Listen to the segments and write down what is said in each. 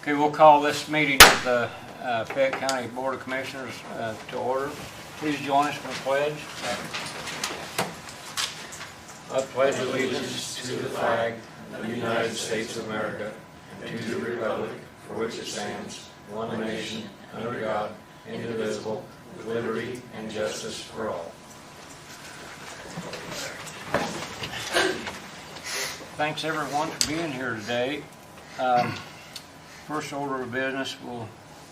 Okay, we'll call this meeting of the Fayette County Board of Commissioners to order. Please join us for the pledge. I pledge allegiance to the flag of the United States of America and to the republic for which it stands, one nation, under God, indivisible, with liberty and justice for all. Thanks everyone for being here today. First order of business, we'll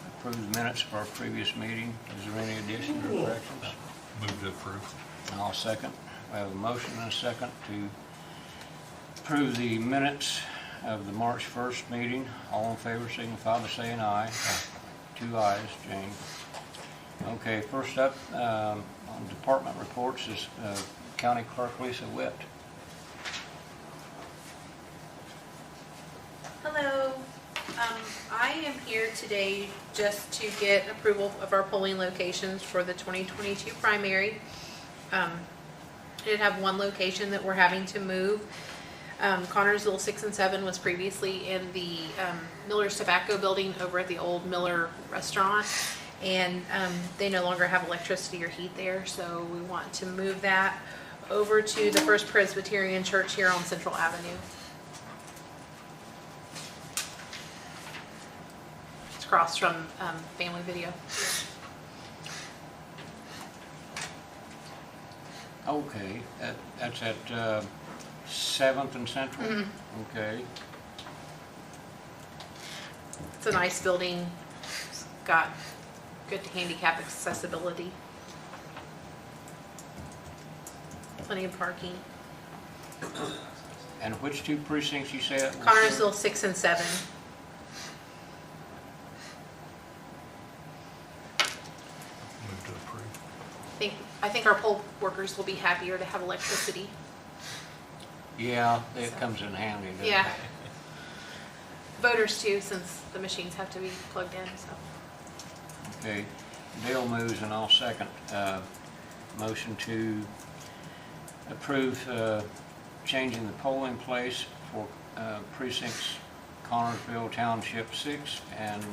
approve the minutes of our previous meeting. Is there any additions or corrections? Move to approve. And I'll second. We have a motion and a second to approve the minutes of the March 1st meeting. All in favor signify by saying aye. 2 ayes, Jane. Okay, first up on department reports is County Clerk Lisa Witt. Hello. I am here today just to get approval of our polling locations for the 2022 primary. I did have one location that we're having to move. Connorsville 6 and 7 was previously in the Miller's Tobacco building over at the old Miller restaurant, and they no longer have electricity or heat there, so we want to move that over to the First Presbyterian Church here on Central Avenue. It's across from Family Video. Okay, that's at 7th and Central? Mm-hmm. Okay. It's a nice building. It's got good handicap accessibility. Plenty of parking. And which two precincts you said? Connorsville 6 and 7. Move to approve. I think our poll workers will be happier to have electricity. Yeah, it comes in handy, doesn't it? Yeah. Voters too, since the machines have to be plugged in, so. Okay, Dale moves and I'll second. Motion to approve changing the polling place for precincts Connorsville Township 6 and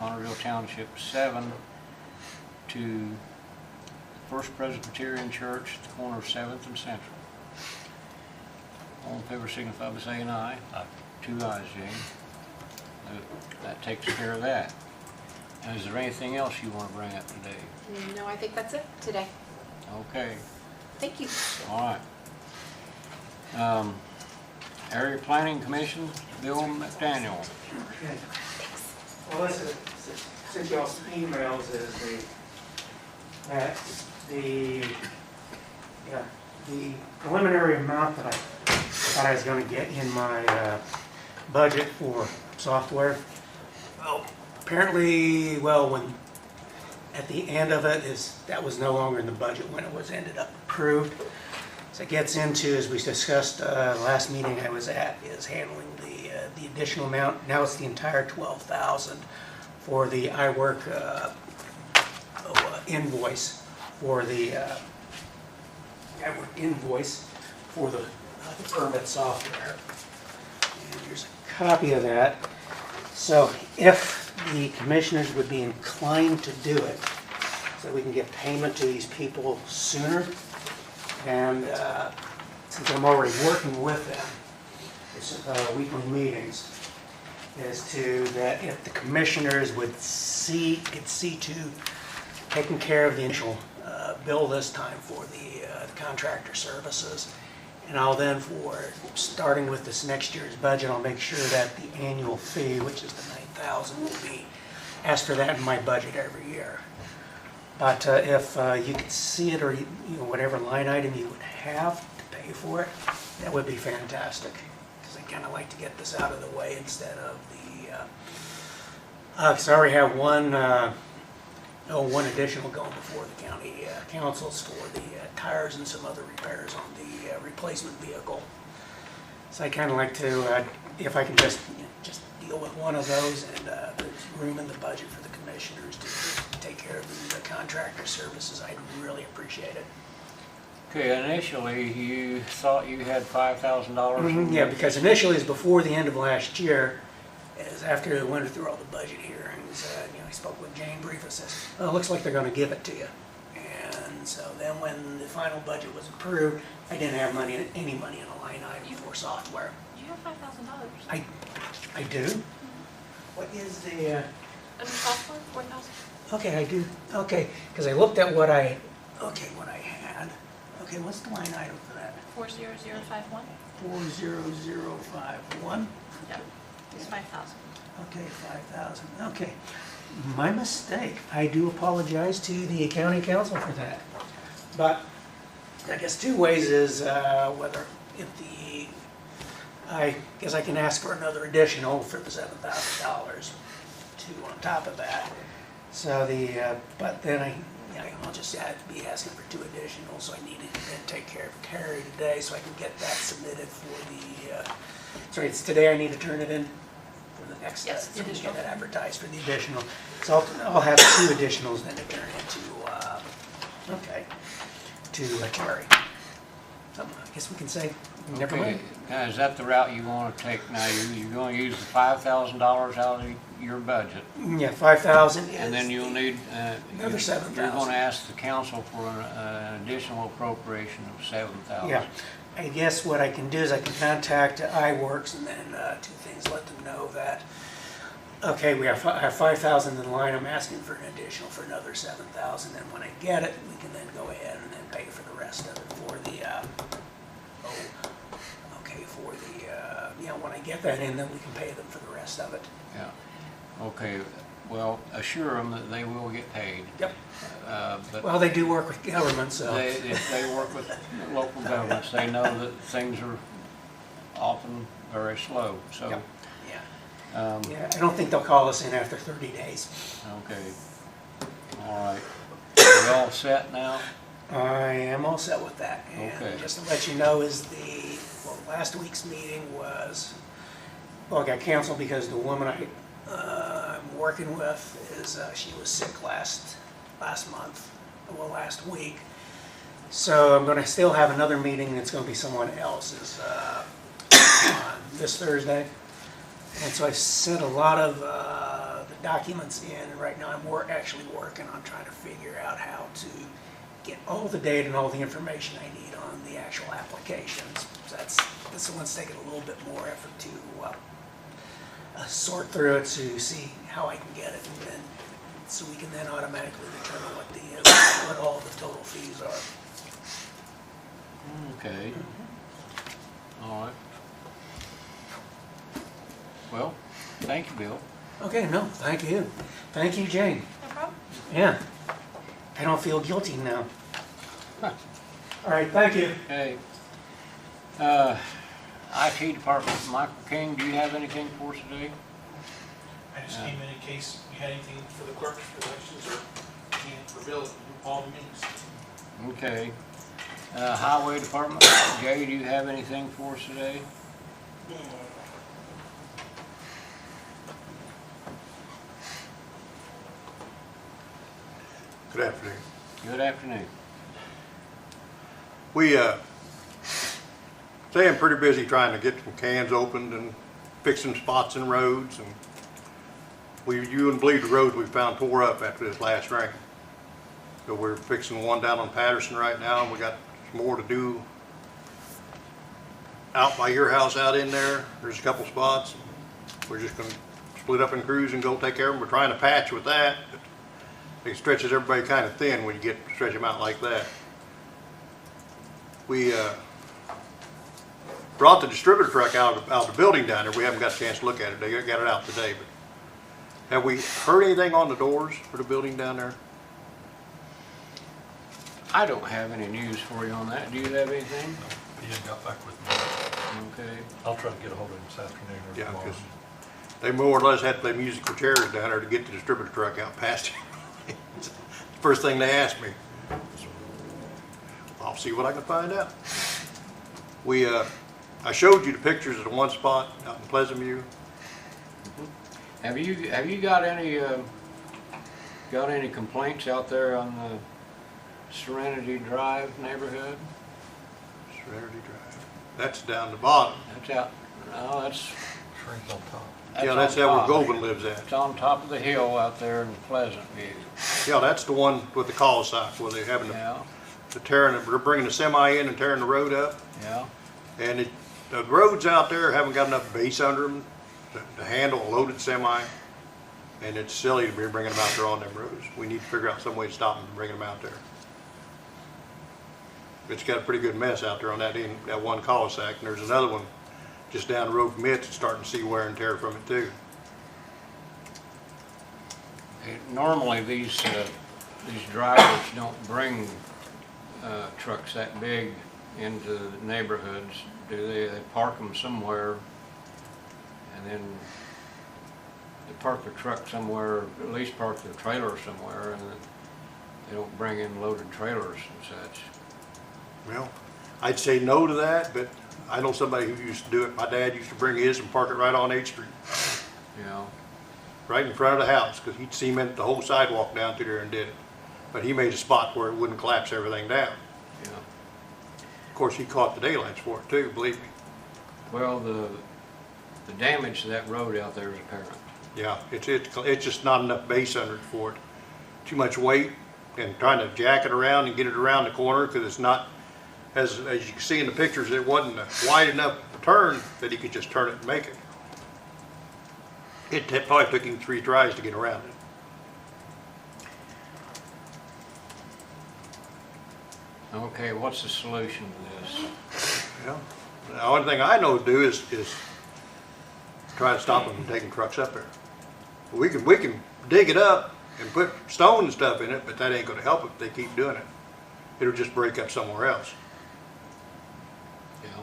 Connorsville Township 7 to First Presbyterian Church, the corner of 7th and Central. All in favor signify by saying aye. Aye. 2 ayes, Jane. That takes care of that. And is there anything else you want to bring up today? No, I think that's it today. Okay, Thank you. all right. Area Planning Commission, Bill McDaniel. Okay. Well, listen, since y'all's emails is the preliminary amount that I thought I was going to get in my budget for software. Well, apparently, when at the end of it that was no longer in the budget when it was ended up approved. So it gets into, as we discussed last meeting I was at, is handling the additional amount. Now it's the entire $12,000 for the iWork invoice for the permit software. And here's a copy of that. So if the commissioners would be inclined to do it, so we can get payment to these people sooner, and since I'm already working with them, it's weekly meetings, is that if the commissioners could see to taking care of the initial bill this time for the contractor services, and I'll then, for starting with this next year's budget, I'll make sure that the annual fee, which is the $9,000, will be asked for that in my budget every year. But if you could see it, or whatever line item you would have to pay for it, that would be fantastic. Because I kind of like to get this out of the way instead of because I already have one additional going before the county councils for the tires and some other repairs on the replacement vehicle. So I kind of like to, if I can just deal with one of those, and there's room in the budget for the commissioners to take care of the contractor services, I'd really appreciate it. Okay, initially you thought you had $5,000. Yeah, because initially it's before the end of last year, is after we went through all the budget hearings, I spoke with Jane briefly, says, oh, it looks like they're gonna give it to you. And so then when the final budget was approved, I didn't have any money in a line item for software. You have $5,000. I do? What is the, Under software, 4,000. okay, I do, okay, because I looked at what I had. Okay, what's the line item for that? 40051. 40051? Yeah, it's 5,000. Okay, 5,000, okay. My mistake. I do apologize to the county council for that. But I guess two ways is whether I guess I can ask for another additional for the $7,000 on top of that. So but then I'll just be asking for two additional, so I need to then take care of Carrie today so I can get that submitted for the, sorry, it's today I need to turn it in for the next, Yes, so we can additional. get it advertised for the additional. So I'll have two additionals then to turn into, to Carrie. Something I guess we can say, never Okay, mind. now, is that the route you want to take now? You're going to use the $5,000 out of your budget, Yeah, 5,000 is. and then you'll need, Another 7,000. You're going to ask the council for an additional appropriation of $7,000. Yeah, I guess what I can do is I can contact iWorks and then two things, let them know that, okay, I have 5,000 in the line, I'm asking for an additional for another 7,000, and when I get it, we can then go ahead and then pay for the rest of it for the, when I get that in, then we can pay them for the rest of it. Yeah, okay, well, assure them that they will get paid. Yep. But Well, they do work with government, so. if they work with local governments, they know that things are often very slow, so. Yep. Yeah, I don't think they'll call us in after 30 days. Okay, all right. We all set now? I am all set with that. Okay. And just to let you know, last week's meeting it got canceled because the woman I'm working with she was sick last week. So I'm going to still have another meeting. It's going to be someone else's on this Thursday. And so I've sent a lot of the documents in, and right now I'm actually working on trying to figure out how to get all the data and all the information I need on the actual applications. So this one's taking a little bit more effort to sort through it to see how I can get it, and then so we can then automatically determine what all the total fees are. Okay. All right. Well, thank you, Bill. Okay, no, thank you. Thank you, Jane. No problem. Yeah. I don't feel guilty now. All right, thank you. Okay. IT Department, Michael King, do you have anything for us today? I just came in case you had anything for the clerk's elections or for Bill, all the meetings. Okay. Highway Department, Jay, do you have anything for us today? Good afternoon. Good afternoon. We staying pretty busy trying to get some cans opened and fixing spots in roads, and you wouldn't believe the roads we found tore up after this last rain. So we're fixing one down on Patterson right now, and we got some more to do out by your house out in there. There's a couple spots. We're just gonna split up in crews and go take care of them. We're trying to patch with that, but it stretches everybody kind of thin when you stretch them out like that. We brought the distributor truck out of the building down there. We haven't got a chance to look at it. They got it out today. But have we heard anything on the doors for the building down there? I don't have any news for you on that. Do you have anything? He had got back with me. Okay. I'll try to get a hold of him this afternoon or Yeah, tomorrow. because they more or less had to play musical chairs down there to get the distributor truck out past him. First thing they asked me. So I'll see what I can find out. I showed you the pictures of the one spot out in Pleasant View. Have you got any complaints out there on the Serenity Drive neighborhood? Serenity Drive. That's down the bottom. That's out. No, that's Shrink on top. Yeah, that's on that where top. Goldman lives at. It's on top of the hill out there in Pleasant View. Yeah, that's the one with the cul-de-sac where they're having Yeah, the tearing, they're bringing the semi in and tearing the road up. yeah. And the roads out there haven't got enough base under them to handle a loaded semi. And it's silly to be bringing them out there on them roads. We need to figure out some way to stop them from bringing them out there. It's got a pretty good mess out there on that one cul-de-sac. And there's another one just down the road from it that's starting to see wear and tear from it too. Normally, these drivers don't bring trucks that big into the neighborhoods, do they? They park them somewhere, and then they park their truck somewhere, at least park their trailer somewhere, and then they don't bring in loaded trailers and such. Well, I'd say no to that, but I know somebody who used to do it. My dad used to bring his and park it right on 8th Street, You know, right in front of the house, because he'd cement the whole sidewalk down through there and did it. But he made a spot where it wouldn't collapse everything down. you know. Of course, he caught the daylights for it too, believe me. Well, the damage to that road out there is apparent. Yeah, it's just not enough base under it for it. Too much weight and trying to jack it around and get it around the corner, because it's not, as you can see in the pictures, it wasn't a wide enough turn that he could just turn it and make it. It probably took him 3 tries to get around it. Okay, what's the solution to this? Well, the only thing I know to do is try to stop them from taking trucks up there. We can dig it up and put stone and stuff in it, but that ain't gonna help if they keep doing it. It'll just break up somewhere else. You know,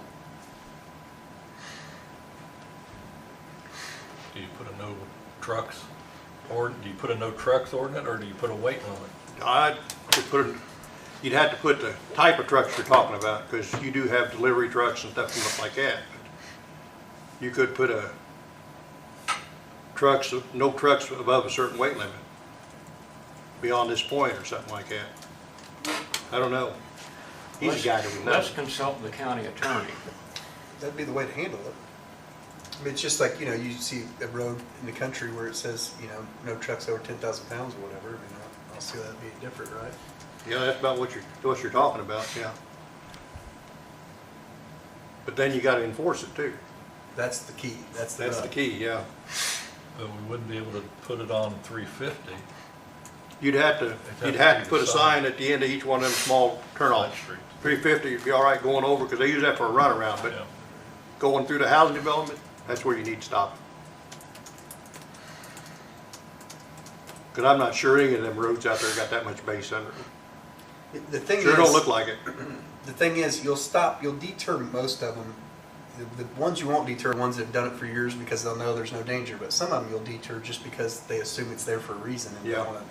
Do you put a no trucks, or do you put a no trucks ordinance, or do you put a weight limit? You'd have to put the type of trucks you're talking about, because you do have delivery trucks and stuff like that. You could put no trucks above a certain weight limit beyond this point or something like that. I don't know. He's a guy that would know. let's consult the county attorney. That'd be the way to handle it. I mean, it's just like, you see a road in the country where it says, no trucks over 10,000 pounds or whatever. I mean, I'll see that being different, right? Yeah, that's about what you're talking about, yeah. But then you gotta enforce it too. That's the key. That's the That's the rub. key, yeah. But we wouldn't be able to put it on 350 You'd have to put a sign at the end of each one of them small Side turnoffs. streets. 350, you'd be all right going over, because they use that for a runaround, but Yeah. going through the housing development, that's where you need to stop. Because I'm not sure any of them roads out there got that much base under them. The thing Sure is, don't look like it. the thing is, you'll deter most of them. The ones you won't deter are ones that have done it for years because they'll know there's no danger. But some of them you'll deter just because they assume it's there for a reason and Yeah. don't want to.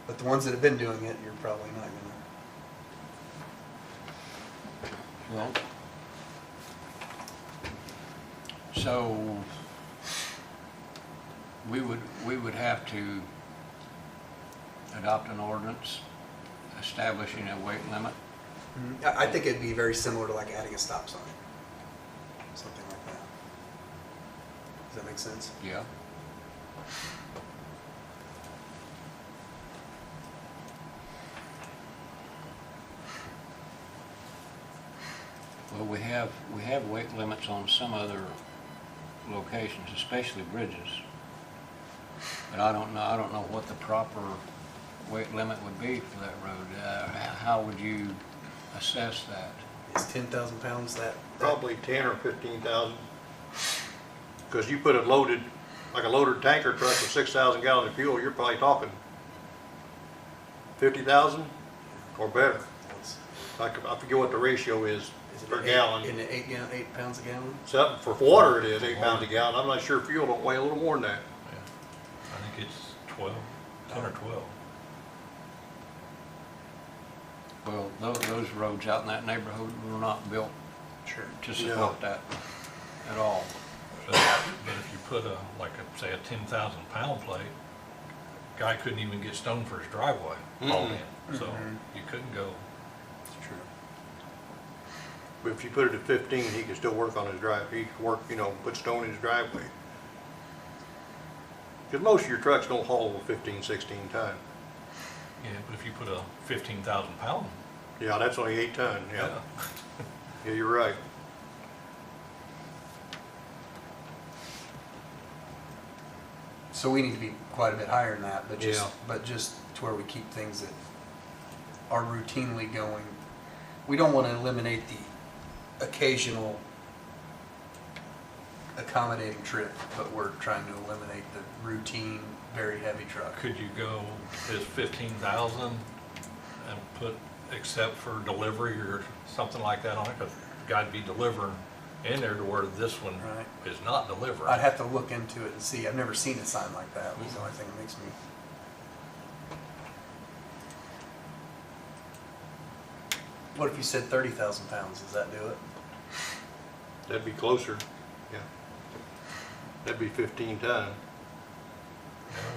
But the ones that have been doing it, you're probably not going to. Well, so we would have to adopt an ordinance establishing a weight limit. I think it'd be very similar to like adding a stop sign, something like that. Does that make sense? Yeah. Well, we have weight limits on some other locations, especially bridges. But I don't know what the proper weight limit would be for that road. How would you assess that? Is 10,000 pounds that? Probably 10 or 15,000. Because you put a loaded tanker truck with 6,000 gallons of fuel, you're probably talking 50,000 or better. I forget what the ratio is per gallon. In the 8 pounds a gallon? Something for water it is 8 pounds a gallon. I'm not sure fuel don't weigh a little more than that. Yeah. I think it's 10 or 12. Well, those roads out in that neighborhood were not built Sure. to support that at all. But if you put say a 10,000 pound plate, guy couldn't even get stone for his driveway hauled in. So you couldn't go. It's true. if you put it at 15, he can still work on his drive, he can work, put stone in his driveway. Because most of your trucks don't haul 15, 16 ton. Yeah, but if you put a 15,000 pound, Yeah, that's only 8 ton, yeah. yeah. Yeah, you're right. So we need to be quite a bit higher than that, but Yeah. just to where we keep things that are routinely going. We don't want to eliminate the occasional accommodating trip, but we're trying to eliminate the routine, very heavy truck. Could you go as 15,000 and put except for delivery or something like that on it? Because the guy'd be delivering in there to where this one Right. is not delivering. I'd have to look into it and see. I've never seen a sign like that. It was the only thing that makes me. What if you said 30,000 pounds? Does that do it? That'd be closer, yeah. That'd be 15 ton.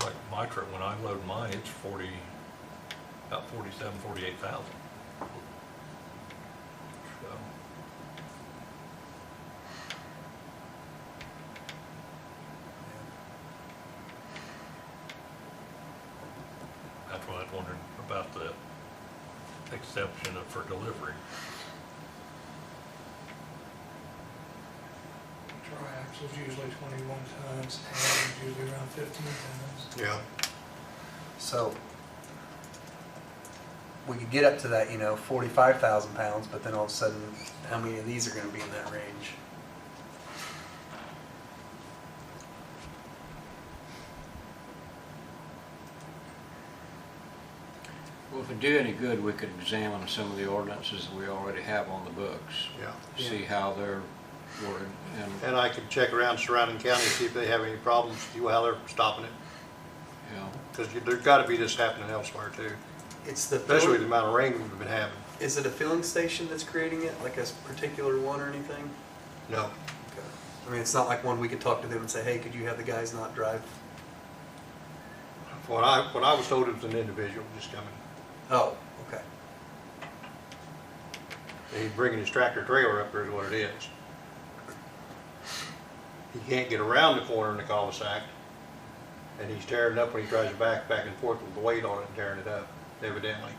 Like my truck, when I load mine, it's about 47, 48,000. So, that's why I was wondering about the exception for delivery. Triaxle's usually 21 tons, and usually around 15 tons. Yeah. So we could get up to that, 45,000 pounds, but then all of a sudden, how many of these are going to be in that range? Well, if it do any good, we could examine some of the ordinances that we already have on the books. Yeah. See how they're worded, And I could check around surrounding counties, see if they have any problems, see how they're stopping it. Because there's got to be this happening elsewhere too, It's the especially the amount of rain we've been having. Is it a filling station that's creating it, like a particular one or anything? No. Okay. I mean, it's not like one we could talk to them and say, hey, could you have the guys not drive? What I was told, it was an individual just coming. Oh, okay. He's bringing his tractor trailer up there is what it is. He can't get around the corner in the cul-de-sac, and he's tearing it up when he tries to back and forth with the weight on it and tearing it up, evidently.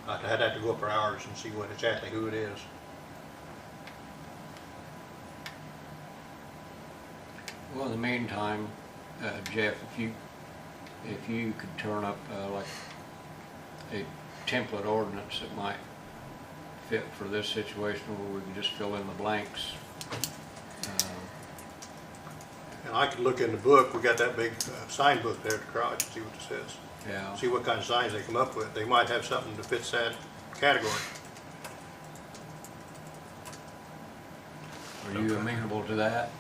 I'd have to go up for hours and see what exactly who it is. Well, in the meantime, Jeff, if you could turn up like a template ordinance that might fit for this situation where we can just fill in the blanks. And I could look in the book, we got that big sign book there at the garage, and see what it says. Yeah. See what kind of signs they come up with. They might have something that fits that category. Are you amenable to that?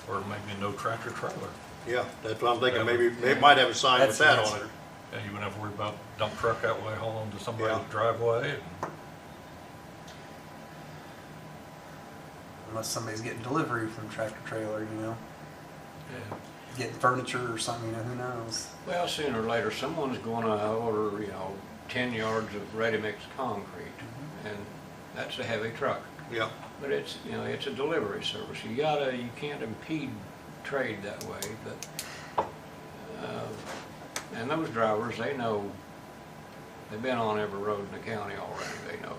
Or maybe no tractor trailer. Yeah, that's what I'm thinking, maybe they might have a sign with that on it. Yeah, you wouldn't have to worry about dump truck that way hauling to somebody's Yeah. driveway. Unless somebody's getting delivery from tractor trailer, Yeah. getting furniture or something, who knows? Well, sooner or later, someone's gonna order, 10 yards of ready-mix concrete, and that's a heavy truck. Yeah, But it's, it's a delivery service. You can't impede trade that way, but, and those drivers, they know, they've been on every road in the county already. They know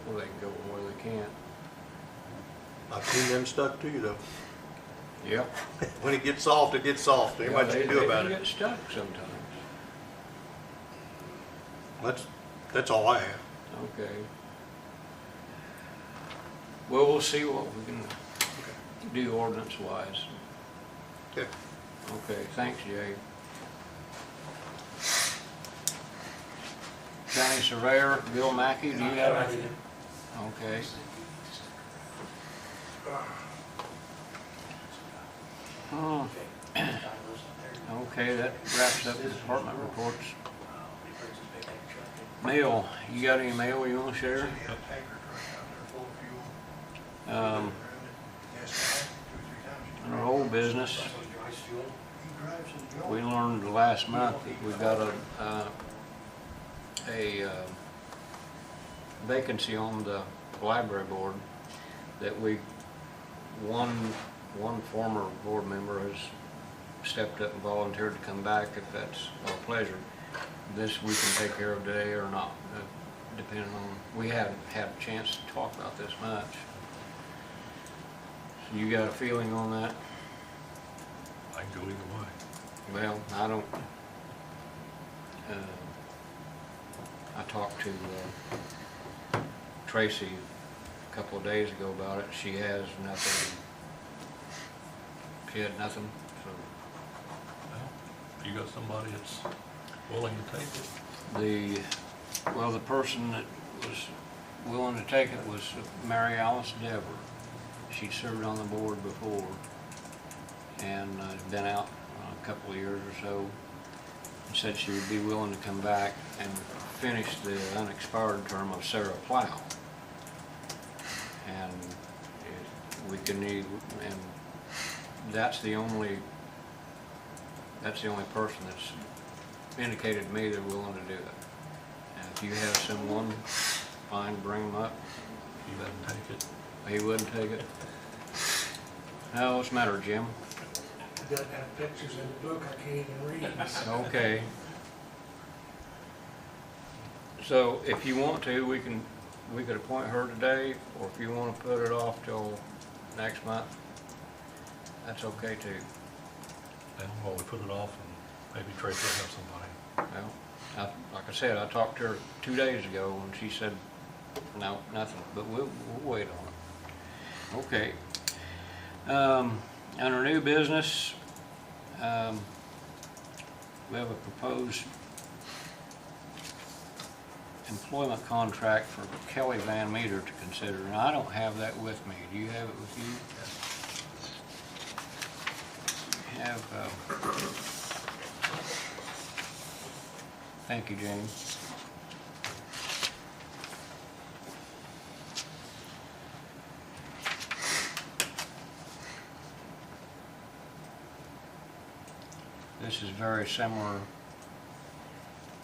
where they can go and where they can't. I've seen them stuck too, though. Yep. When it gets soft, it gets soft. Ain't much you can do about They it. get stuck sometimes. That's all I have. Okay. Well, we'll see what we can do ordinance-wise. Okay. Okay, thanks, Jay. County Surveyor, Bill Mackey, do you have anything? Okay. Oh. Okay, that wraps up the department reports. Mail, you got any mail you want to share? In our old business, we learned last month that we got a vacancy on the library board, that one former board member has stepped up and volunteered to come back if that's our pleasure. This we can take care of today or not, depending on, we haven't had a chance to talk about this much. So you got a feeling on that? I can go either way. Well, I don't, I talked to Tracy a couple of days ago about it. She has nothing. She had nothing, so. Well, if you got somebody that's willing to take it. The person that was willing to take it was Mary Alice Dever. She'd served on the board before and been out a couple of years or so, and said she would be willing to come back and finish the unexpired term of Sarah Plow. And we can need, and that's the only person that's indicated to me they're willing to do it. And if you have someone, fine, bring them up. You wouldn't take it. He wouldn't take it. No, what's the matter, Jim? It doesn't have pictures in the book, I can't even read. Okay. So if you want to, we could appoint her today, or if you want to put it off till next month, that's okay too. And while we put it off, and maybe Tracy will have somebody. Well, like I said, I talked to her 2 days ago and she said, no, nothing, but we'll wait on it. Okay. Under new business, we have a proposed employment contract for Kelly Van Meter to consider, and I don't have that with me. Do you have it with you? Have, thank you, James. This is very similar.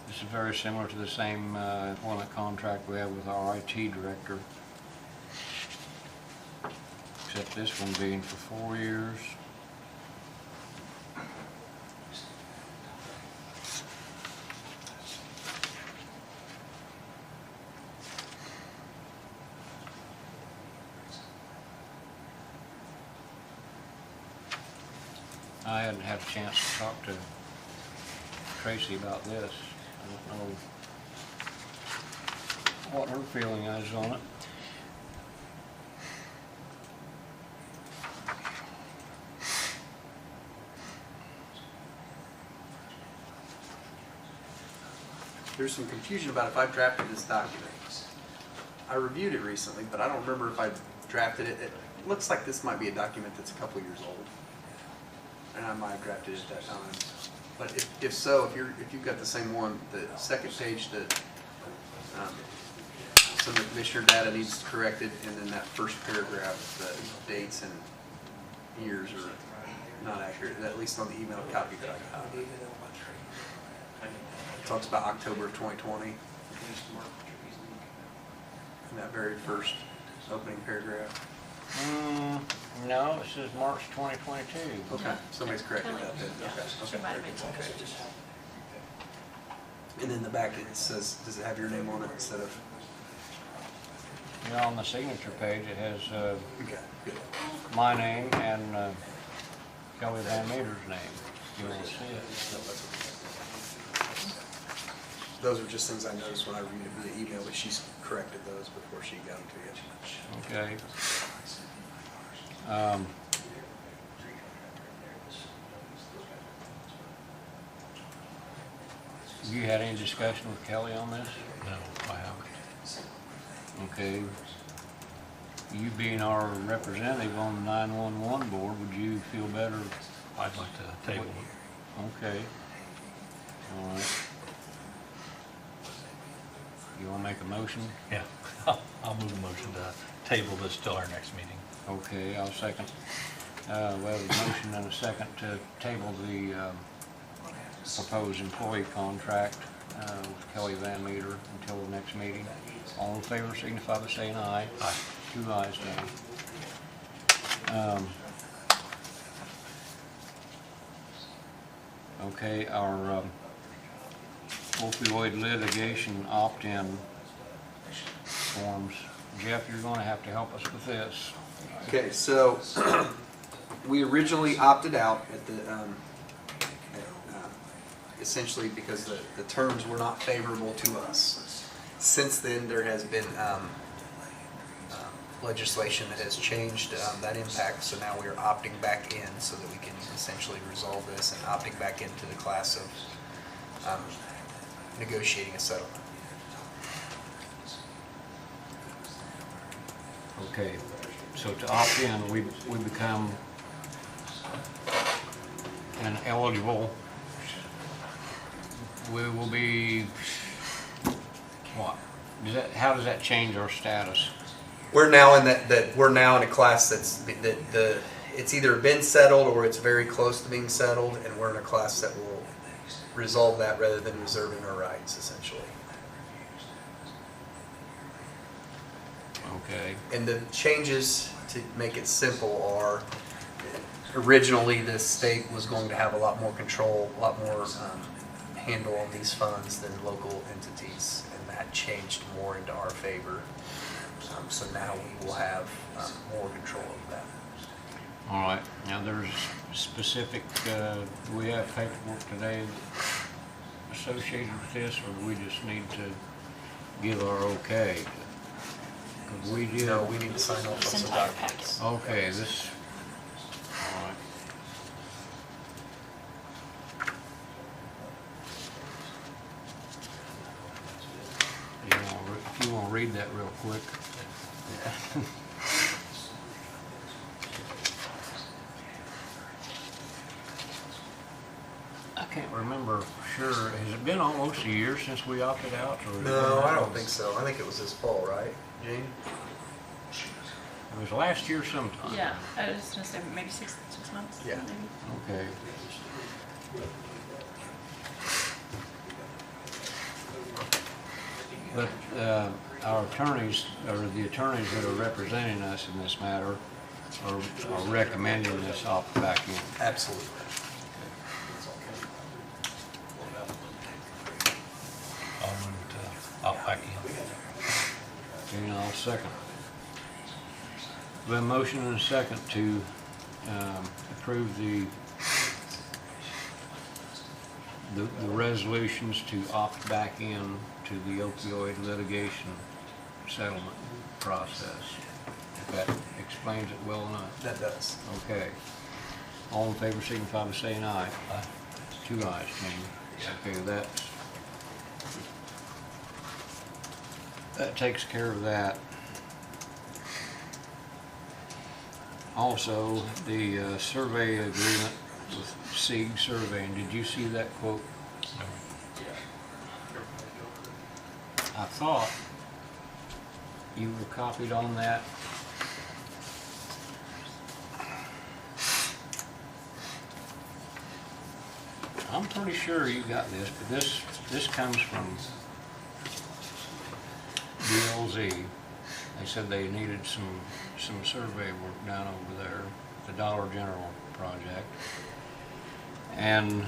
This is very similar to the same employment contract we have with our IT director, except this one being for 4 years. I hadn't had a chance to talk to Tracy about this. I don't know what her feeling is on it. There's some confusion about if I've drafted this document. I reviewed it recently, but I don't remember if I drafted it. It looks like this might be a document that's a couple years old, and I might have drafted it at that time. But if so, if you've got the same one, the second page that some of the commissioner data needs corrected, and then that first paragraph, the dates and years are not accurate, at least on the email copy that I got. It talks about October of 2020. In that very first opening paragraph. No, it says March 2022. Okay, somebody's corrected that then. Okay. And in the back it says, does it have your name on it instead of? You know, on the signature page, it has Okay, good. my name and Kelly Van Meter's name. You want to see it? Those are just things I noticed when I reviewed it via email, but she's corrected those before she got them to you. Okay. You had any discussion with Kelly on this? No, I haven't. Okay. You being our representative on the 911 board, would you feel better? I'd like to table it. Okay. All right. You want to make a motion? Yeah, I'll move a motion to table this till our next meeting. Okay, I'll second. We have a motion and a second to table the proposed employee contract with Kelly Van Meter until the next meeting. All in favor signify by saying aye. Aye. 2 ayes, Dan. Okay, our opioid litigation opt-in forms. Jeff, you're going to have to help us with this. Okay, so we originally opted out at the, essentially because the terms were not favorable to us. Since then, there has been legislation that has changed that impact, so now we are opting back in so that we can essentially resolve this and opting back into the class of negotiating a settlement. Okay, so to opt in, we become an eligible, we will be, what? How does that change our status? We're now in that we're now in a class it's either been settled or it's very close to being settled, and we're in a class that will resolve that rather than reserving our rights, essentially. Okay, And the changes, to make it simple, are originally the state was going to have a lot more control, a lot more handle on these funds than local entities, and that changed more into our favor. So now we will have more control of that. all right. Now there's specific, we have paperwork today associated with this, or do we just need to give our okay? 'Cause we did. No, we need to sign off on This some entire documents. packet. Okay, this, all right. If you want to read that real quick. I can't remember for sure. Has it been almost a year since we opted out? Or has it No, been- I don't think so. I think it was this fall, right, Gene? It was last year sometime. Yeah, I was gonna say maybe six months. Yeah. maybe. Okay. But our attorneys, or the attorneys that are representing us in this matter, are recommending this opt back in. Absolutely. I'll move to opt back in. And I'll second. We have a motion and a second to approve the resolutions to opt back in to the opioid litigation settlement process. If that explains it well enough. That does. Okay. All in favor signify by saying aye. Aye. 2 ayes, Jamie. Okay, that takes care of that. Also, the survey agreement with SIG Surveying, did you see that quote? I thought you were copied on that. I'm pretty sure you got this, but this comes from DLZ. They said they needed some survey work done over there, the Dollar General project. And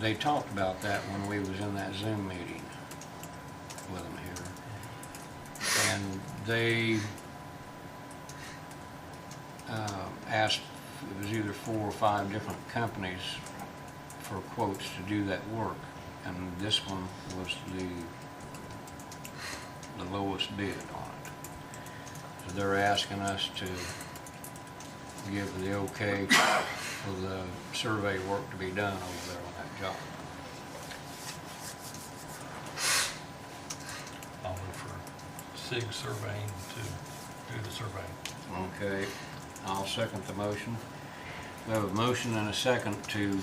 they talked about that when we was in that Zoom meeting with them here. And they asked, it was either 4 or 5 different companies for quotes to do that work. And this one was the lowest bid on it. So they're asking us to give the okay for the survey work to be done over there on that job. I'll move for SIG surveying to do the surveying. Okay, I'll second the motion. We have a motion and a second to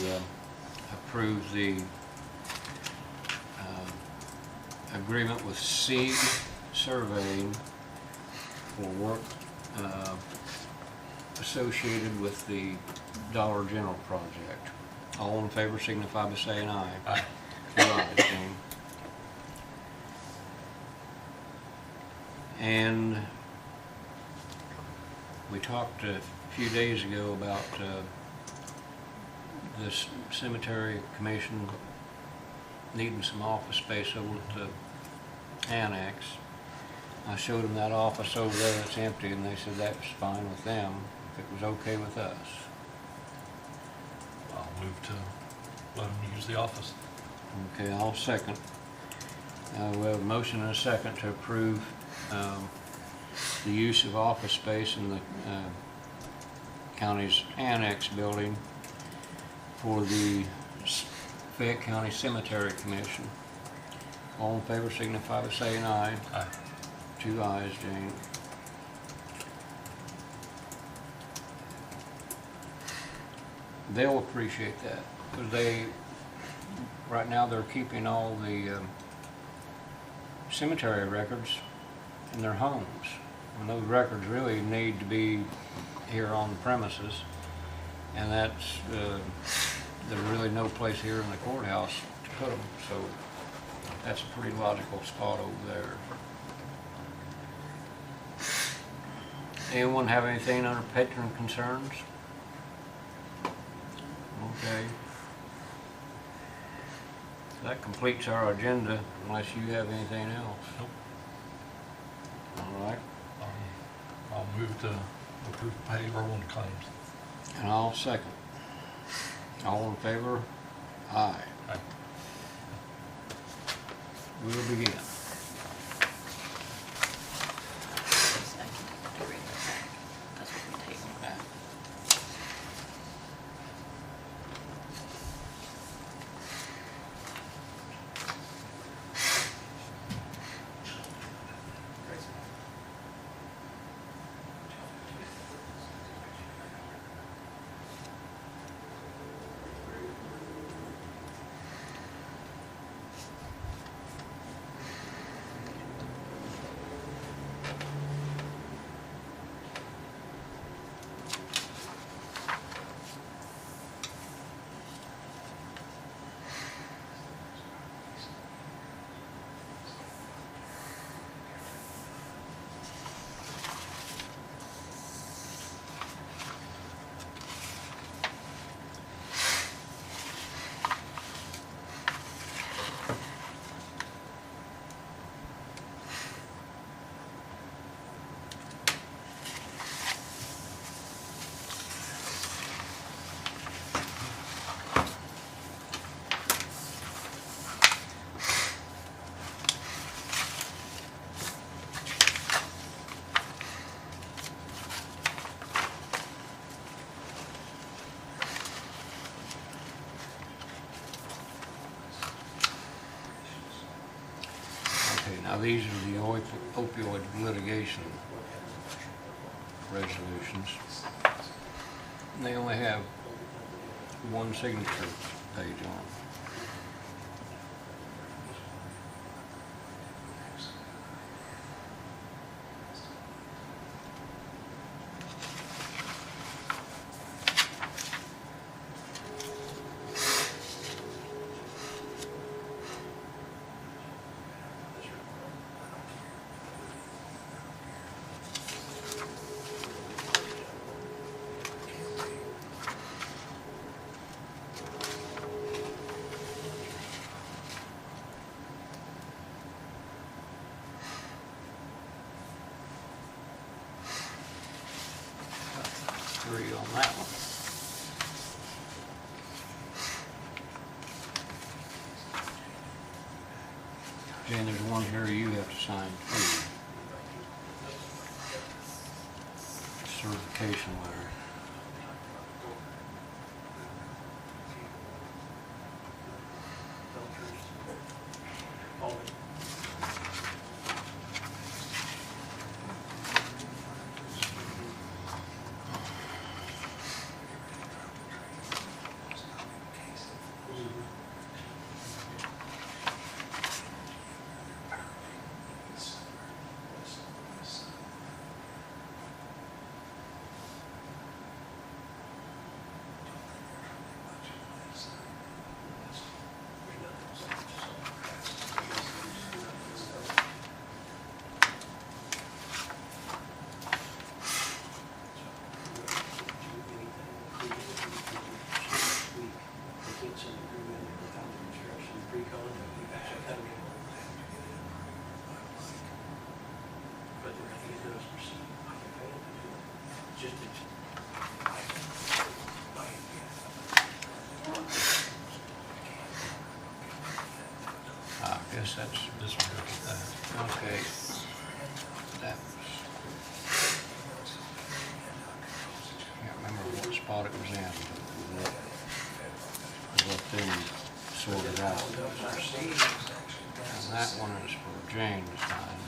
approve the agreement with SIG Surveying for work associated with the Dollar General project. All in favor signify by saying aye. Aye. Two ayes, Jane. And we talked a few days ago about this cemetery commission needing some office space over at the Annex. I showed them that office over there that's empty, and they said that was fine with them, if it was okay with us. I'll move to let them use the office. Okay, I'll second. We have a motion and a second to approve the use of office space in the county's Annex building for the Fayette County Cemetery Commission. All in favor signify by saying aye. Aye. Two ayes, Jane. They'll appreciate that, because right now they're keeping all the cemetery records in their homes. And those records really need to be here on the premises, and that's, there's really no place here in the courthouse to put them, so that's a pretty logical spot over there. Anyone have anything under patron concerns? Okay. That completes our agenda, unless you have anything else. Nope. All right, I'll move to approve payroll and claims. and I'll second. All in favor? Aye. Aye. We'll begin. To read that back. That's what we tabled back. Okay, now these are the opioid litigation resolutions. They only have one signature page on them. Three on that one. Jane, there's one here you have to sign too. Certification letter. guess that's, This one goes with that. okay. That was, can't remember what spot it was in, but we'll let them sort it out. And that one is for Jane to sign.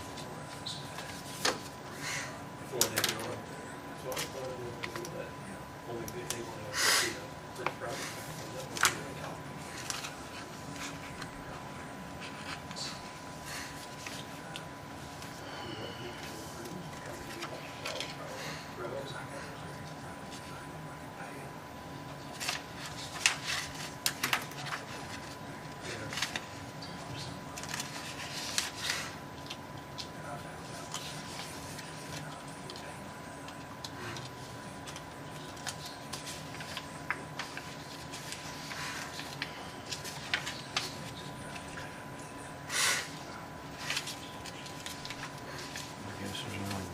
I guess there's only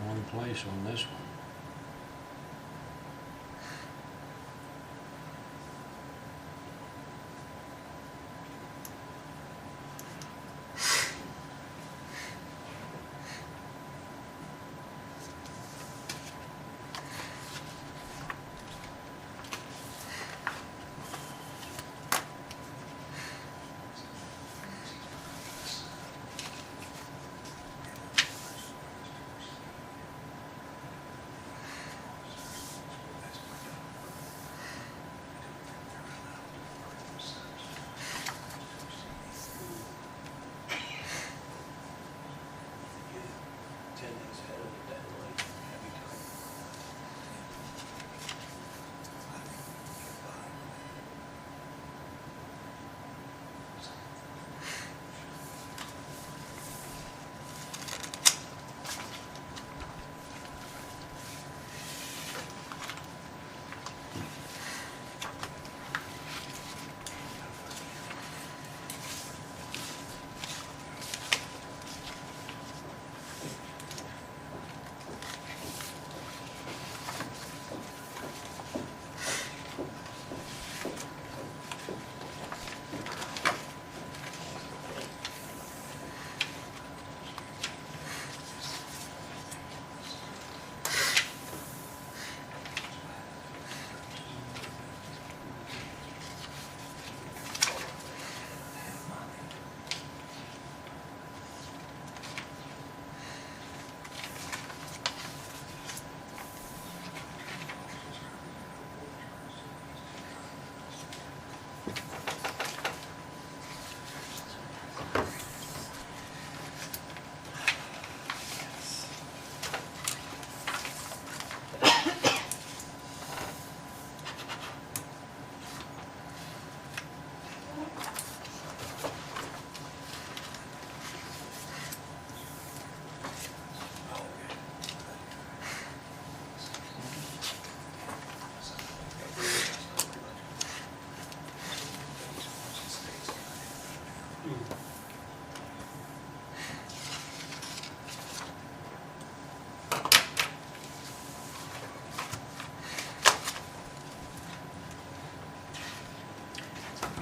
one place on this one.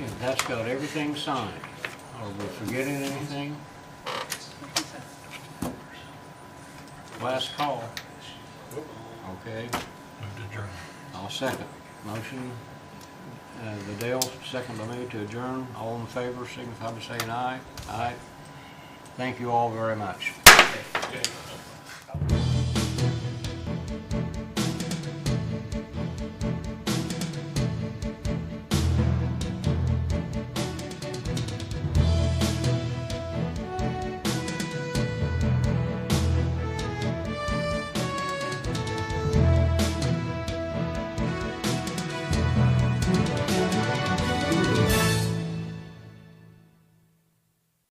Yeah, that's got everything signed. Are we forgetting anything? Last call. Okay, Move to adjourn. I'll second. Motion, the Dale, second by me to adjourn. All in favor, signify by saying aye. Aye. Thank you all very much.